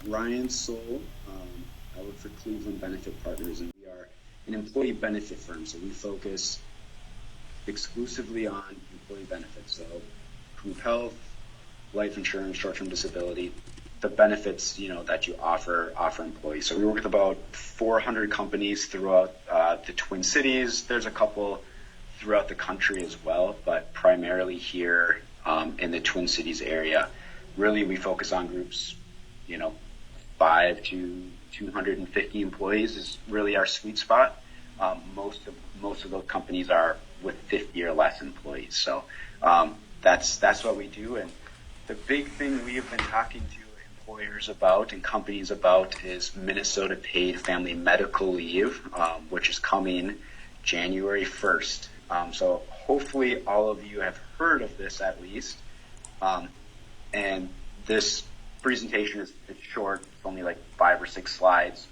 Ryan Soule. I work for Cleveland Benefit Partners, and we are an employee benefit firm. So we focus exclusively on employee benefits. So group health, life insurance, short-term disability, the benefits that you offer employees. So we work with about 400 companies throughout the Twin Cities. There's a couple throughout the country as well, but primarily here in the Twin Cities area. Really, we focus on groups, 5 to 250 employees is really our sweet spot. Most of those companies are with 50 or less employees. So that's what we do. And the big thing we have been talking to employers about and companies about is Minnesota paid family medical leave, which is coming January 1st. So hopefully all of you have heard of this at least. And this presentation is short. It's only like 5 or 6 slides.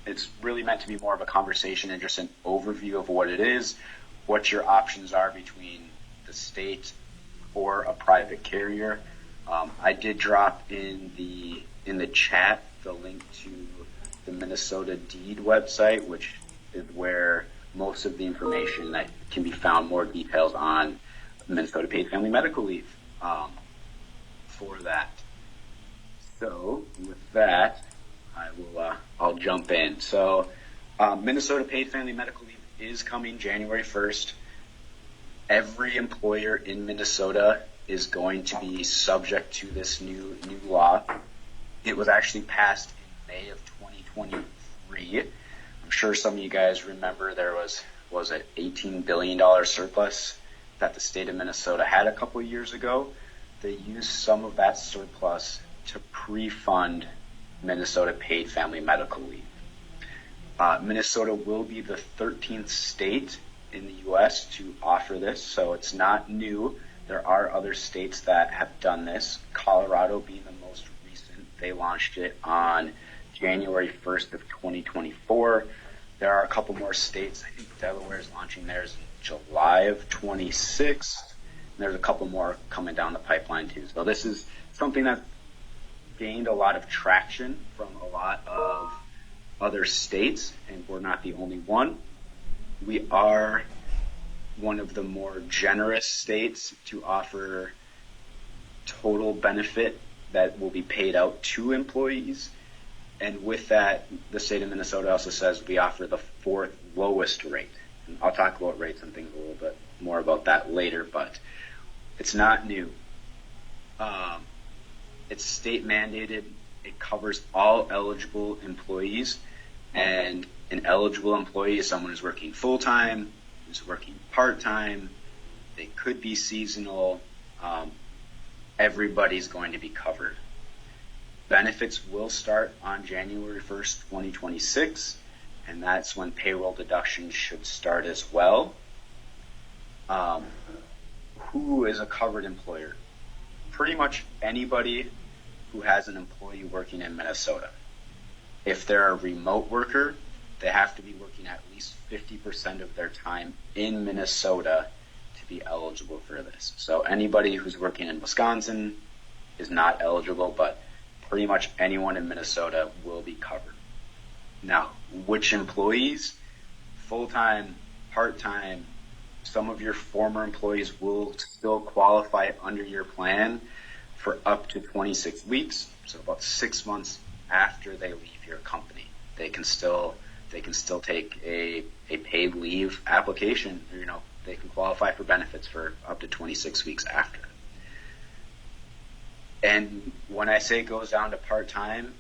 It's really meant to be more of a conversation and just an overview of what it is, what your options are between the state or a private carrier. I did drop in the chat the link to the Minnesota Deed website, which is where most of the information that can be found, more details on Minnesota paid family medical leave for that. So with that, I'll jump in. So Minnesota paid family medical leave is coming January 1st. Every employer in Minnesota is going to be subject to this new law. It was actually passed in May of 2023. I'm sure some of you guys remember there was an $18 billion surplus that the state of Minnesota had a couple of years ago. They used some of that surplus to pre-fund Minnesota paid family medical leave. Minnesota will be the 13th state in the U.S. to offer this, so it's not new. There are other states that have done this, Colorado being the most recent. They launched it on January 1st of 2024. There are a couple more states. I think Delaware is launching theirs in July of 26. There's a couple more coming down the pipeline too. So this is something that gained a lot of traction from a lot of other states, and we're not the only one. We are one of the more generous states to offer total benefit that will be paid out to employees. And with that, the state of Minnesota also says we offer the 4th lowest rate. And I'll talk about rates and things a little bit more about that later, but it's not new. It's state mandated. It covers all eligible employees, and an eligible employee is someone who's working full-time, who's working part-time. They could be seasonal. Everybody's going to be covered. Benefits will start on January 1st, 2026, and that's when payroll deductions should start as well. Who is a covered employer? Pretty much anybody who has an employee working in Minnesota. If they're a remote worker, they have to be working at least 50% of their time in Minnesota to be eligible for this. So anybody who's working in Wisconsin is not eligible, but pretty much anyone in Minnesota will be covered. Now, which employees? Full-time, part-time, some of your former employees will still qualify under your plan for up to 26 weeks, so about 6 months after they leave your company. They can still take a paid leave application. They can qualify for benefits for up to 26 weeks after. And when I say it goes down to part-time,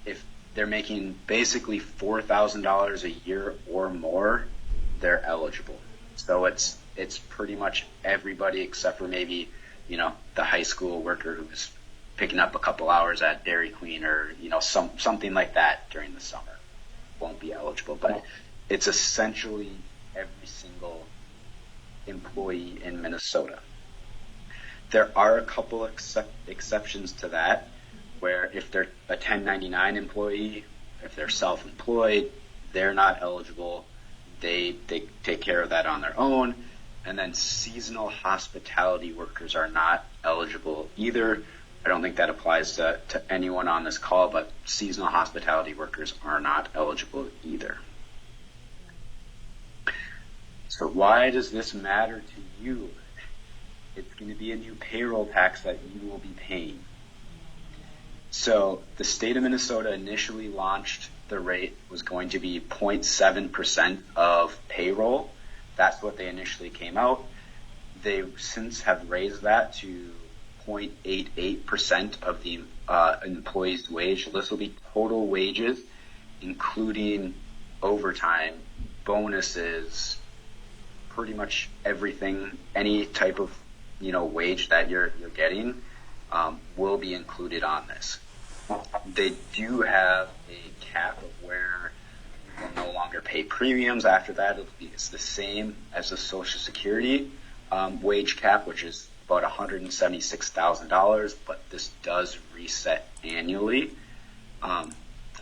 if they're making basically $4,000 a year or more, they're eligible. So it's pretty much everybody except for maybe, the high school worker who's picking up a couple hours at Dairy Queen or, something like that during the summer won't be eligible. But it's essentially every single employee in Minnesota. There are a couple exceptions to that, where if they're a 1099 employee, if they're self-employed, they're not eligible. They take care of that on their own. And then seasonal hospitality workers are not eligible either. I don't think that applies to anyone on this call, but seasonal hospitality workers are not eligible either. So why does this matter to you? It's going to be a new payroll tax that you will be paying. So the state of Minnesota initially launched the rate was going to be 0.7% of payroll. That's what they initially came out. They since have raised that to 0.88% of the employee's wage. This will be total wages, including overtime, bonuses, pretty much everything, any type of wage that you're getting will be included on this. They do have a cap of where you will no longer pay premiums. After that, it's the same as the Social Security wage cap, which is about $176,000, but this does reset annually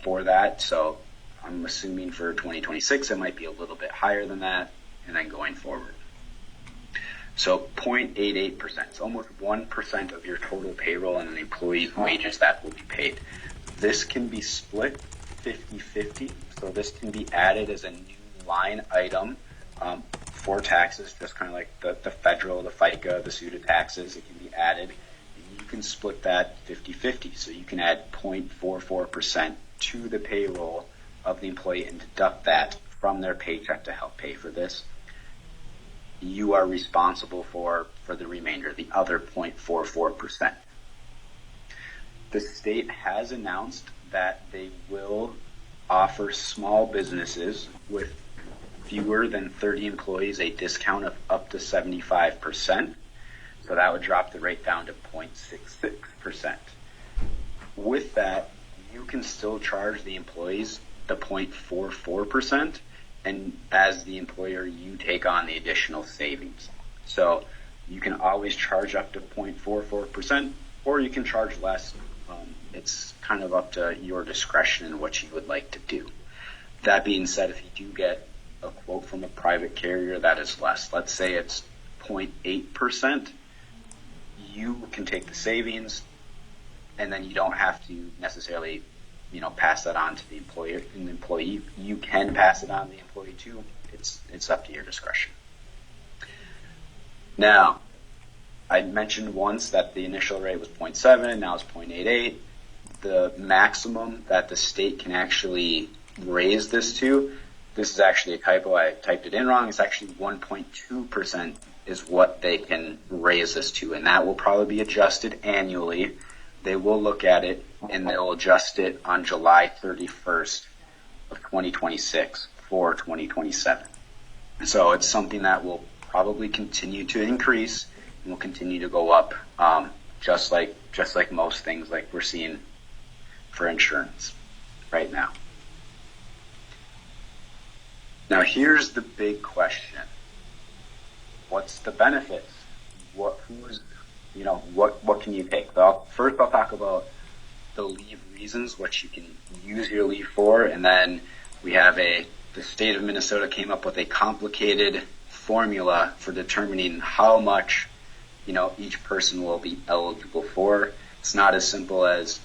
for that. So I'm assuming for 2026 it might be a little bit higher than that, and then going forward. So 0.88%, it's almost 1% of your total payroll and an employee's wages that will be paid. This can be split 50-50, so this can be added as a new line item for taxes, just kind of like the federal, the FICA, the SUTA taxes. It can be added, and you can split that 50-50. So you can add 0.44% to the payroll of the employee and deduct that from their paycheck to help pay for this. You are responsible for the remainder, the other 0.44%. The state has announced that they will offer small businesses with fewer than 30 employees a discount of up to 75%. So that would drop the rate down to 0.66%. With that, you can still charge the employees the 0.44%, and as the employer, you take on the additional savings. So you can always charge up to 0.44%, or you can charge less. It's kind of up to your discretion and what you would like to do. That being said, if you do get a quote from a private carrier that is less, let's say it's 0.8%, you can take the savings, and then you don't have to necessarily pass that on to the employer and the employee. You can pass it on to the employee too. It's up to your discretion. Now, I mentioned once that the initial rate was 0.7, now it's 0.88. The maximum that the state can actually raise this to, this is actually a typo, I typed it in wrong, it's actually 1.2% is what they can raise this to, and that will probably be adjusted annually. They will look at it, and they'll adjust it on July 31st of 2026 for 2027. So it's something that will probably continue to increase and will continue to go up, just like most things like we're seeing for insurance right now. Now here's the big question. What's the benefits? What can you take? First I'll talk about the leave reasons, what you can use your leave for, and then we have the state of Minnesota came up with a complicated formula for determining how much each person will be eligible for. It's not as simple as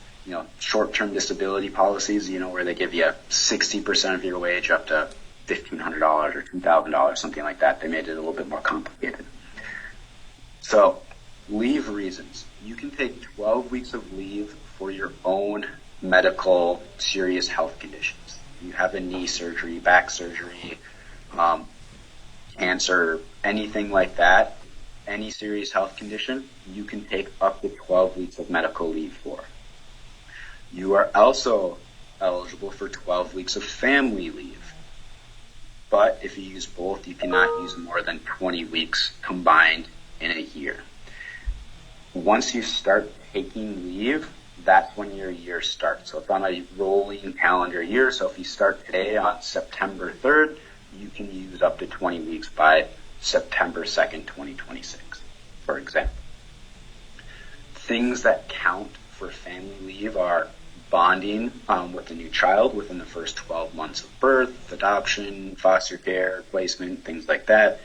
short-term disability policies, where they give you 60% of your wage up to $1,500 or $2,000, something like that. They made it a little bit more complicated. So, leave reasons. You can take 12 weeks of leave for your own medical serious health conditions. You have a knee surgery, back surgery, cancer, anything like that, any serious health condition, you can take up to 12 weeks of medical leave for. You are also eligible for 12 weeks of family leave. But if you use both, you cannot use more than 20 weeks combined in a year. Once you start taking leave, that's when your year starts. So it's on a rolling calendar year. So if you start today on September 3rd, you can use up to 20 weeks by September 2nd, 2026, for example. Things that count for family leave are bonding with a new child within the first 12 months of birth, adoption, foster care, placement, things like that.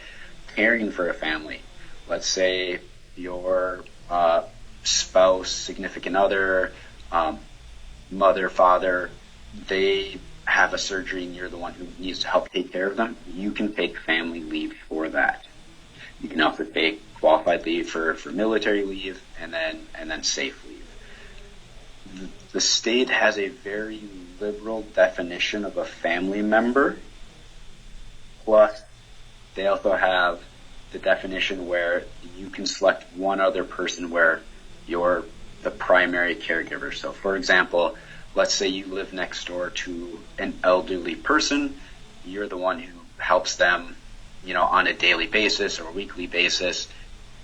Caring for a family. Let's say your spouse, significant other, mother, father, they have a surgery and you're the one who needs to help take care of them, you can take family leave for that. You can also take qualified leave for military leave and then safe leave. The state has a very liberal definition of a family member, plus they also have the definition where you can select one other person where you're the primary caregiver. So for example, let's say you live next door to an elderly person, you're the one who helps them, on a daily basis or weekly basis.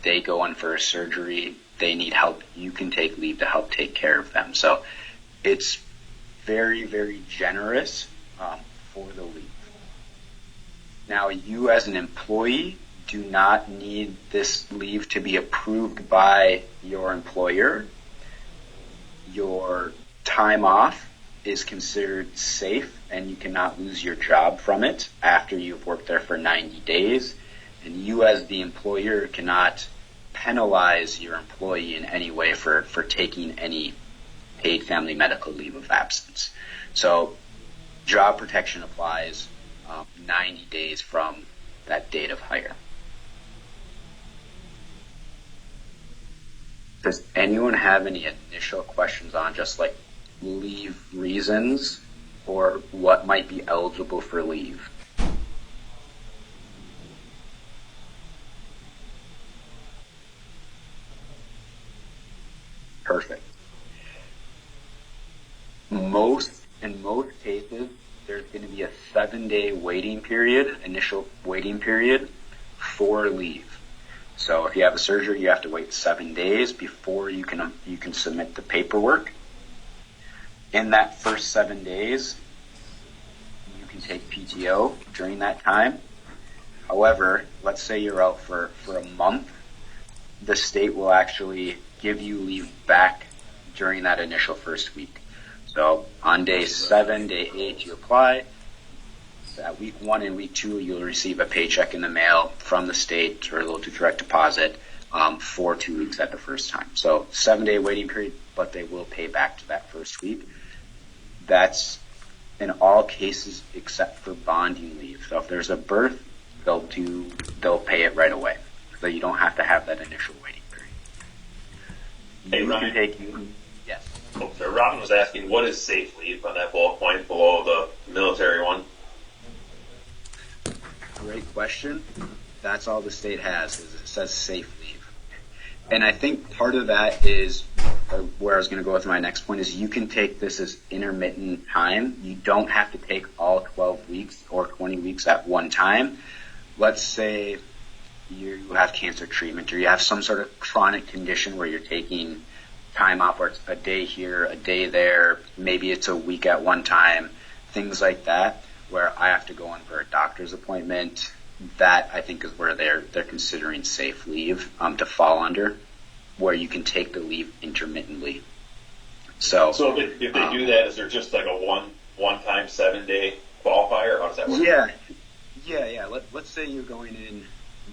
They go in for a surgery, they need help, you can take leave to help take care of them. So it's very, very generous for the leave. Now, you as an employee do not need this leave to be approved by your employer. Your time off is considered safe and you cannot lose your job from it after you've worked there for 90 days. And you as the employer cannot penalize your employee in any way for taking any paid family medical leave of absence. So job protection applies 90 days from that date of hire. Does anyone have any initial questions on just like leave reasons or what might be eligible for leave? Perfect. In most cases, there's going to be a 7-day initial waiting period for leave. So if you have a surgery, you have to wait 7 days before you can submit the paperwork. In that first 7 days, you can take PTO during that time. However, let's say you're out for a month, the state will actually give you leave back during that initial first week. So on day 7, day 8, you apply. At week 1 and week 2, you'll receive a paycheck in the mail from the state or they'll do direct deposit for 2 weeks at the first time. So 7-day waiting period, but they will pay back to that first week. That's in all cases except for bonding leave. So if there's a birth, they'll pay it right away. So you don't have to have that initial waiting period. Hey, Ryan. Yes. Oh, so Robin was asking, what is safe leave on that bullet point below the military one? Great question. That's all the state has, is it says safe leave. And I think part of that is where I was going to go with my next point is you can take this as intermittent time. You don't have to take all 12 weeks or 20 weeks at one time. Let's say you have cancer treatment or you have some sort of chronic condition where you're taking time off, or it's a day here, a day there, maybe it's a week at one time, things like that, where I have to go in for a doctor's appointment. That I think is where they're considering safe leave to fall under, where you can take the leave intermittently. So if they do that, is there just like a one-time 7-day qualifier, or how does that work? Yeah. Let's say you're going in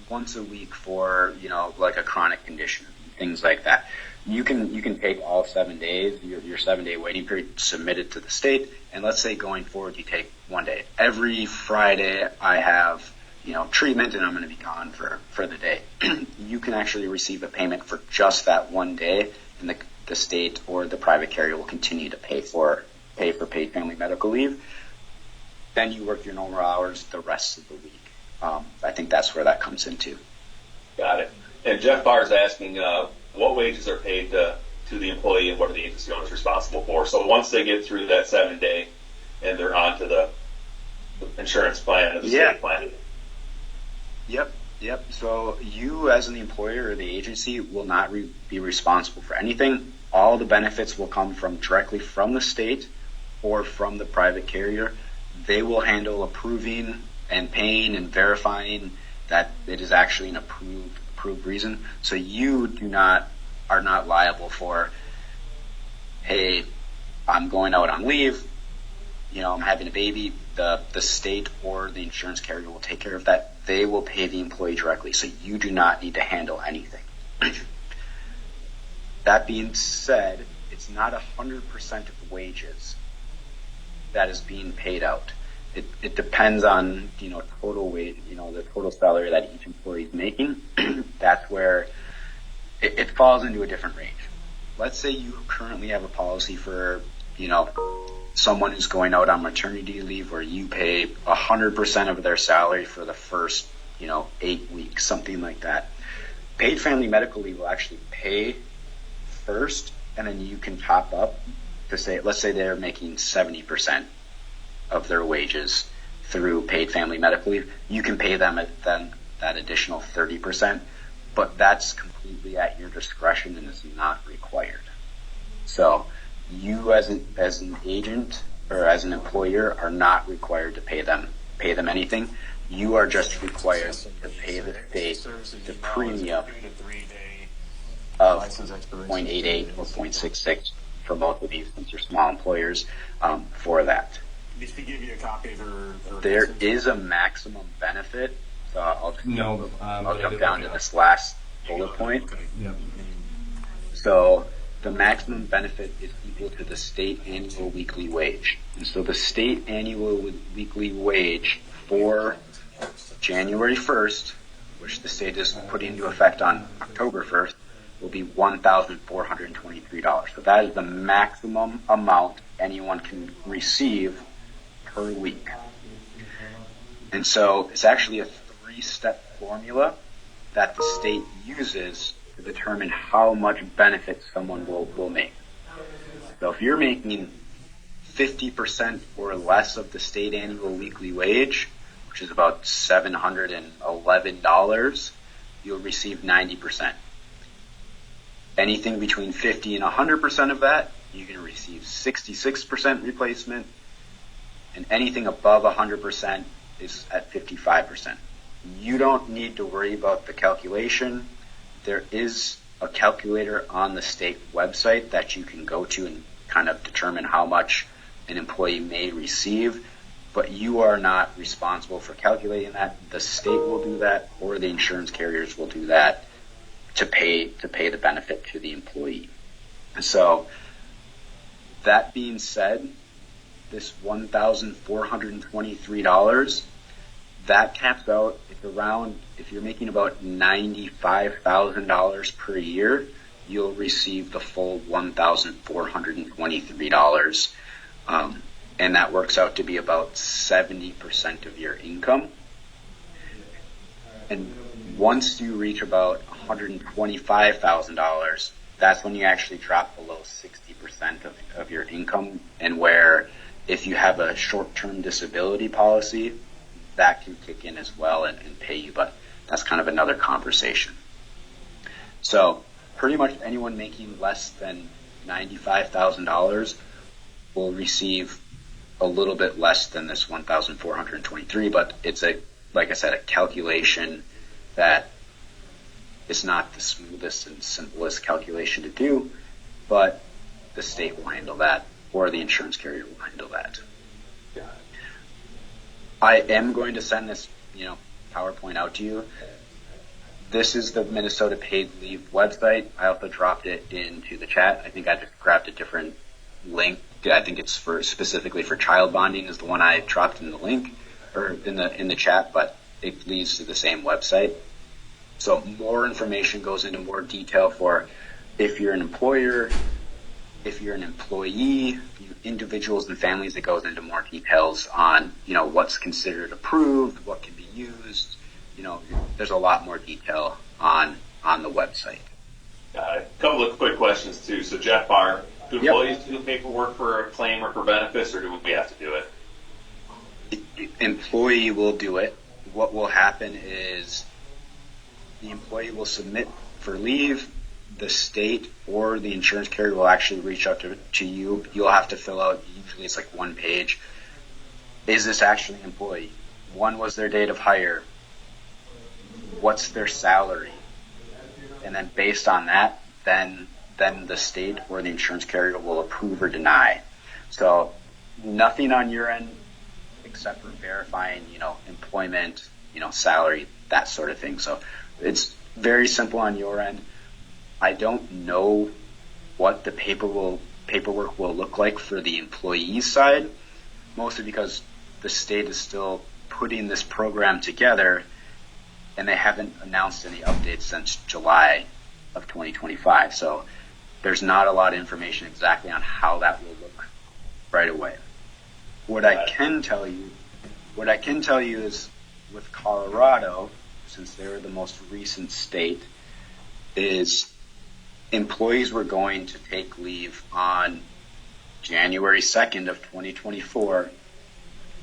once a week for like a chronic condition, things like that. You can take all 7 days, your 7-day waiting period, submit it to the state, and let's say going forward you take 1 day. Every Friday I have treatment and I'm going to be gone for the day. You can actually receive a payment for just that 1 day, and the state or the private carrier will continue to pay for paid family medical leave. Then you work your normal hours the rest of the week. I think that's where that comes into. Got it. And Jeff Barr is asking, what wages are paid to the employee and what are the agency owners responsible for? So once they get through that 7-day and they're on to the insurance plan or the state plan. Yep. So you as an employer or the agency will not be responsible for anything. All the benefits will come directly from the state or from the private carrier. They will handle approving and paying and verifying that it is actually an approved reason. So you are not liable for, hey, I'm going out on leave, I'm having a baby. The state or the insurance carrier will take care of that. They will pay the employee directly. So you do not need to handle anything. That being said, it's not 100% of wages that is being paid out. It depends on, total wage, the total salary that each employee is making. That's where it falls into a different range. Let's say you currently have a policy for, someone who's going out on maternity leave where you pay 100% of their salary for the first, 8 weeks, something like that. Paid family medical leave will actually pay first, and then you can top up to say, let's say they're making 70% of their wages through paid family medical leave. You can pay them that additional 30%, but that's completely at your discretion and is not required. So you as an agent or as an employer are not required to pay them anything. You are just required to pay the state the premium of 0.88 or 0.66 for both of these, since you're small employers, for that. Did she give you a copy of her There is a maximum benefit. So I'll jump down to this last bullet point. Okay. Yep. So the maximum benefit is equal to the state annual weekly wage. And so the state annual weekly wage for January 1st, which the state is putting into effect on October 1st, will be $1,423. So that is the maximum amount anyone can receive per week. And so it's actually a 3-step formula that the state uses to determine how much benefit someone will make. So if you're making 50% or less of the state annual weekly wage, which is about $711, you'll receive 90%. Anything between 50 and 100% of that, you can receive 66% replacement, and anything above 100% is at 55%. You don't need to worry about the calculation. There is a calculator on the state website that you can go to and kind of determine how much an employee may receive, but you are not responsible for calculating that. The state will do that, or the insurance carriers will do that to pay the benefit to the employee. So that being said, this $1,423, that caps out, it's around, if you're making about $95,000 per year, you'll receive the full $1,423. And that works out to be about 70% of your income. And once you reach about $125,000, that's when you actually drop below 60% of your income, and where if you have a short-term disability policy, that can kick in as well and pay you, but that's kind of another conversation. So pretty much anyone making less than $95,000 will receive a little bit less than this 1,423, but it's like I said, a calculation that is not the smoothest and simplest calculation to do, but the state will handle that, or the insurance carrier will handle that. I am going to send this, PowerPoint out to you. This is the Minnesota Paid Leave website. I also dropped it into the chat. I think I just grabbed a different link. I think it's specifically for child bonding is the one I dropped in the link or in the chat, but it leads to the same website. So more information goes into more detail for if you're an employer, if you're an employee, individuals and families. It goes into more details on, what's considered approved, what can be used. There's a lot more detail on the website. A couple of quick questions too. So Jeff Barr, do employees do the paperwork for a claim or for benefits, or do we have to do it? Employee will do it. What will happen is the employee will submit for leave. The state or the insurance carrier will actually reach out to you. You'll have to fill out, usually it's like one page. Is this actually an employee? When was their date of hire? What's their salary? And then based on that, then the state or the insurance carrier will approve or deny. So nothing on your end except for verifying, employment, salary, that sort of thing. So it's very simple on your end. I don't know what the paperwork will look like for the employees side, mostly because the state is still putting this program together and they haven't announced any updates since July of 2025. So there's not a lot of information exactly on how that will look right away. What I can tell you is with Colorado, since they're the most recent state, is employees were going to take leave on January 2nd of 2024,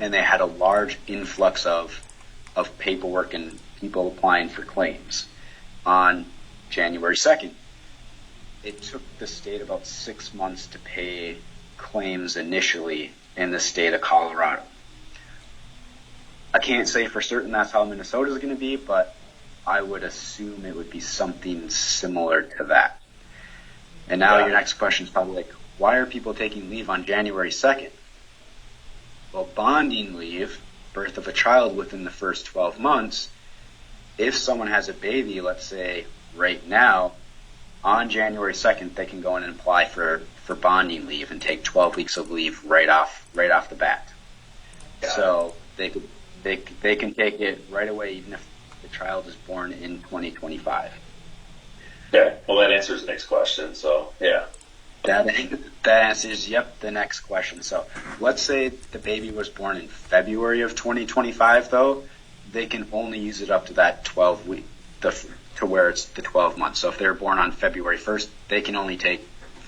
and they had a large influx of paperwork and people applying for claims on January 2nd. It took the state about 6 months to pay claims initially in the state of Colorado. I can't say for certain that's how Minnesota is going to be, but I would assume it would be something similar to that. And now your next question is probably like, why are people taking leave on January 2nd? Well, bonding leave, birth of a child within the first 12 months, if someone has a baby, let's say right now, on January 2nd, they can go in and apply for bonding leave and take 12 weeks of leave right off the bat. So they can take it right away, even if the child is born in 2025. Yeah, well, that answers the next question. So, yeah. That answers, the next question. So let's say the baby was born in February of 2025, though, they can only use it up to that 12 week, to where it's the 12 months. So if they're born on February 1st, they can only take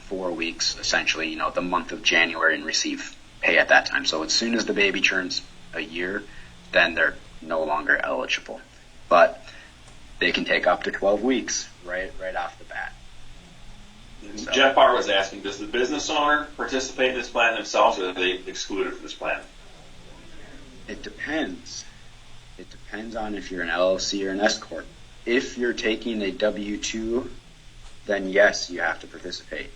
4 weeks, essentially, the month of January, and receive pay at that time. So as soon as the baby turns a year, then they're no longer eligible. But they can take up to 12 weeks right off the bat. So. Jeff Barr was asking, does the business owner participate in this plan themselves, or are they excluded from this plan? It depends. It depends on if you're an LLC or an S Corp. If you're taking a W-2, then yes, you have to participate.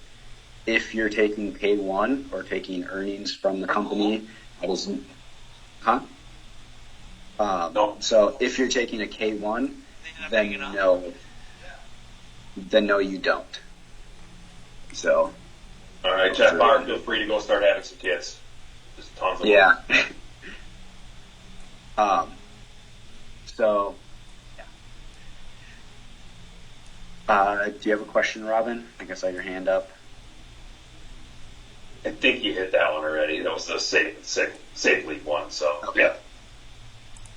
If you're taking K-1 or taking earnings from the company, that is, No. So if you're taking a K-1, then no. Then no, you don't. So. All right, Jeff Barr, feel free to go start having some kids. Just tons of them. Yeah. So. Yeah. Do you have a question, Robin? I think I saw your hand up. I think you hit that one already. That was the safe leave one. So okay. Yeah.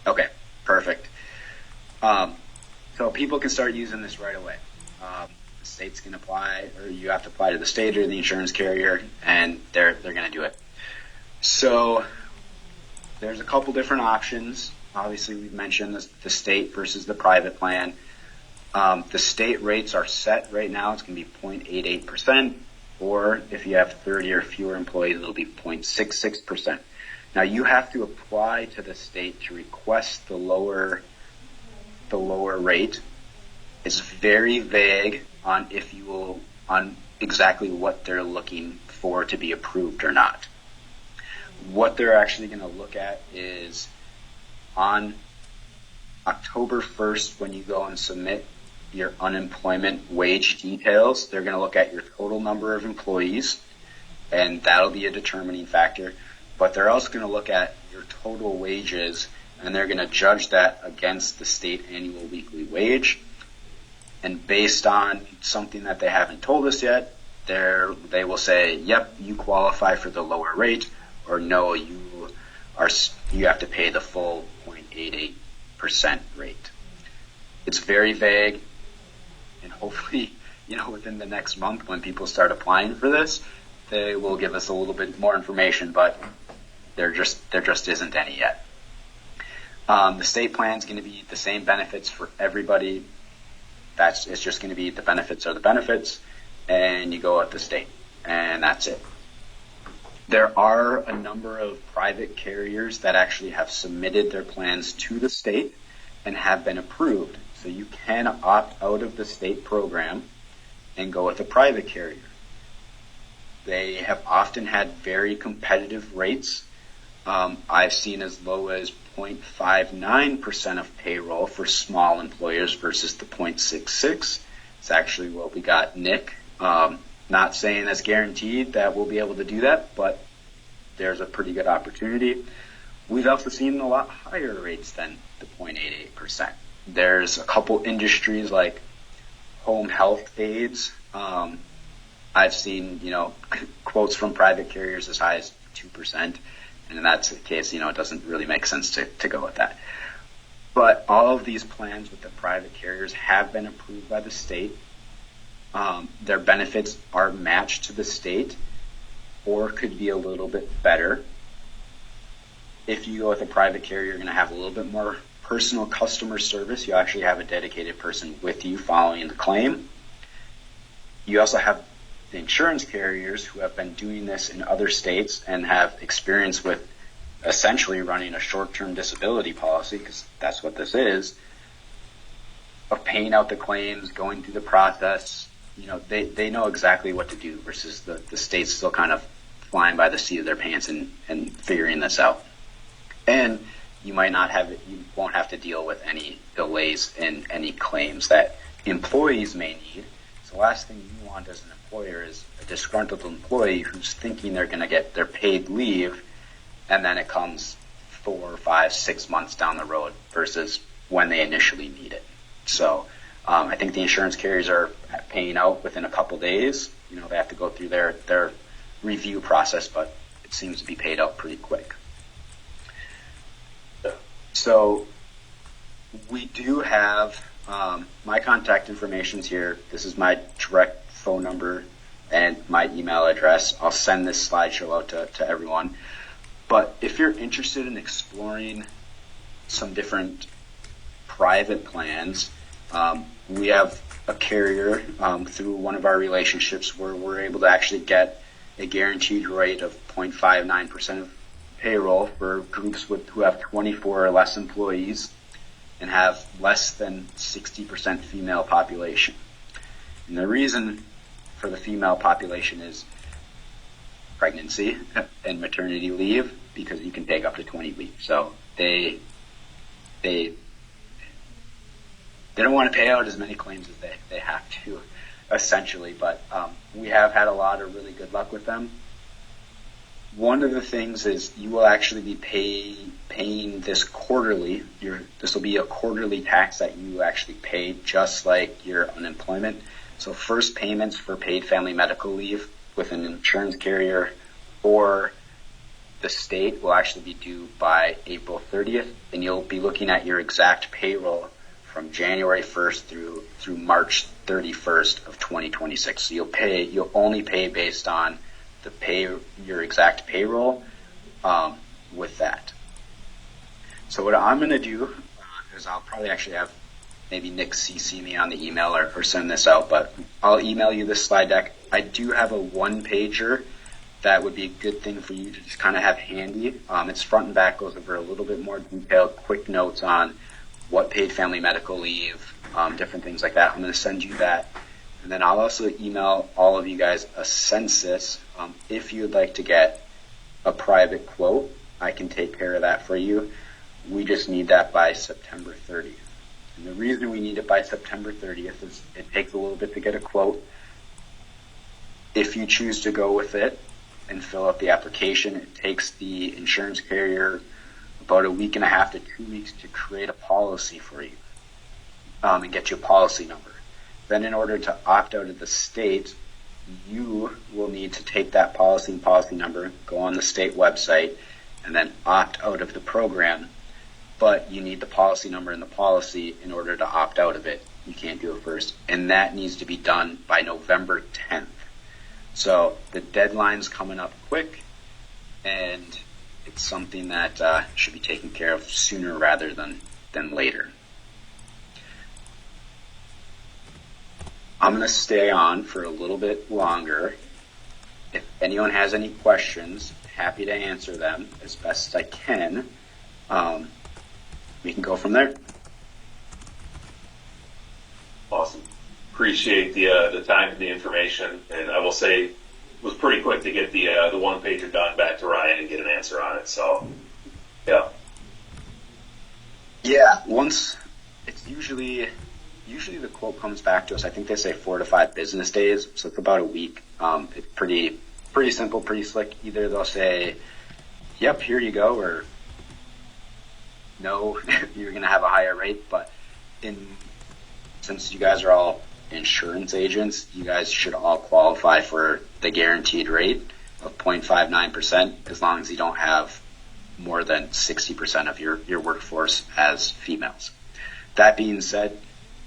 Okay. Perfect. So people can start using this right away. The states can apply, or you have to apply to the state or the insurance carrier, and they're going to do it. So there's a couple different options. Obviously, we've mentioned the state versus the private plan. The state rates are set right now. It's going to be 0.88%, or if you have 30 or fewer employees, it'll be 0.66%. Now, you have to apply to the state to request the lower rate. It's very vague on exactly what they're looking for to be approved or not. What they're actually going to look at is on October 1st, when you go and submit your unemployment wage details, they're going to look at your total number of employees, and that'll be a determining factor. But they're also going to look at your total wages, and they're going to judge that against the state annual weekly wage. And based on something that they haven't told us yet, they will say, yep, you qualify for the lower rate, or no, you have to pay the full 0.88% rate. It's very vague, and hopefully, within the next month when people start applying for this, they will give us a little bit more information, but there just isn't any yet. The state plan is going to be the same benefits for everybody. It's just going to be the benefits are the benefits, and you go with the state, and that's it. There are a number of private carriers that actually have submitted their plans to the state and have been approved. So you can opt out of the state program and go with a private carrier. They have often had very competitive rates. I've seen as low as 0.59% of payroll for small employers versus the 0.66. It's actually what we got Nick, Not saying that's guaranteed that we'll be able to do that, but there's a pretty good opportunity. We've also seen a lot higher rates than the 0.88%. There's a couple industries like home health aides. I've seen, quotes from private carriers as high as 2%. And in that case, it doesn't really make sense to go with that. But all of these plans with the private carriers have been approved by the state. Their benefits are matched to the state or could be a little bit better. If you go with a private carrier, you're going to have a little bit more personal customer service. You actually have a dedicated person with you following the claim. You also have the insurance carriers who have been doing this in other states and have experience with essentially running a short-term disability policy, because that's what this is, of paying out the claims, going through the process. They know exactly what to do versus the states still kind of flying by the seat of their pants and figuring this out. And you won't have to deal with any delays in any claims that employees may need. So the last thing you want as an employer is a disgruntled employee who's thinking they're going to get their paid leave, and then it comes 4, 5, 6 months down the road versus when they initially need it. So I think the insurance carriers are paying out within a couple days. They have to go through their review process, but it seems to be paid out pretty quick. So we do have my contact information's here. This is my direct phone number and my email address. I'll send this slideshow out to everyone. But if you're interested in exploring some different private plans, we have a carrier through one of our relationships where we're able to actually get a guaranteed rate of 0.59% of payroll for groups who have 24 or less employees and have less than 60% female population. And the reason for the female population is pregnancy and maternity leave, because you can take up to 20 weeks. So they don't want to pay out as many claims as they have to, essentially. But we have had a lot of really good luck with them. One of the things is you will actually be paying this quarterly. This will be a quarterly tax that you actually pay, just like your unemployment. So first payments for paid family medical leave with an insurance carrier or the state will actually be due by April 30th, and you'll be looking at your exact payroll from January 1st through March 31st of 2026. So you'll only pay based on your exact payroll with that. So what I'm going to do is I'll probably actually have maybe Nick CC me on the email or send this out, but I'll email you this slide deck. I do have a one-pager that would be a good thing for you to just kind of have handy. It's front and back, goes over a little bit more detailed, quick notes on what paid family medical leave, different things like that. I'm going to send you that. And then I'll also email all of you guys a census. If you'd like to get a private quote, I can take care of that for you. We just need that by September 30th. And the reason we need it by September 30th is it takes a little bit to get a quote. If you choose to go with it and fill out the application, it takes the insurance carrier about a week and a half to 2 weeks to create a policy for you and get you a policy number. Then in order to opt out of the state, you will need to take that policy and policy number, go on the state website, and then opt out of the program. But you need the policy number and the policy in order to opt out of it. You can't do it first. And that needs to be done by November 10th. So the deadline's coming up quick, and it's something that should be taken care of sooner rather than later. I'm going to stay on for a little bit longer. If anyone has any questions, happy to answer them as best as I can. We can go from there. Awesome. Appreciate the time and the information. And I will say it was pretty quick to get the one pager done back to Ryan and get an answer on it. So, yeah. Yeah, once it's usually usually the quote comes back to us. I think they say 4 to 5 business days, so it's about a week. It's pretty simple, pretty slick. Either they'll say, "Yep, here you go," or "No, you're going to have a higher rate." But since you guys are all insurance agents, you guys should all qualify for the guaranteed rate of 0.59%, as long as you don't have more than 60% of your workforce as females. That being said,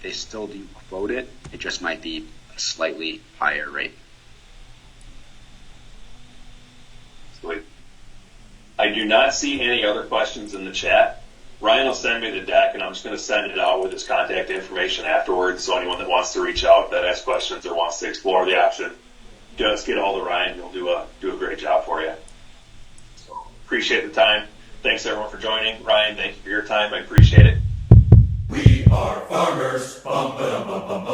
they still do quote it. It just might be a slightly higher rate. Sweet. I do not see any other questions in the chat. Ryan will send me the deck, and I'm just going to send it out with his contact information afterwards, so anyone that wants to reach out, that has questions or wants to explore the option, just get a hold of Ryan. He'll do a great job for you. So appreciate the time. Thanks, everyone, for joining. Ryan, thank you for your time. I appreciate it. We are farmers. Bum, ba, dum, bum, bum, bum.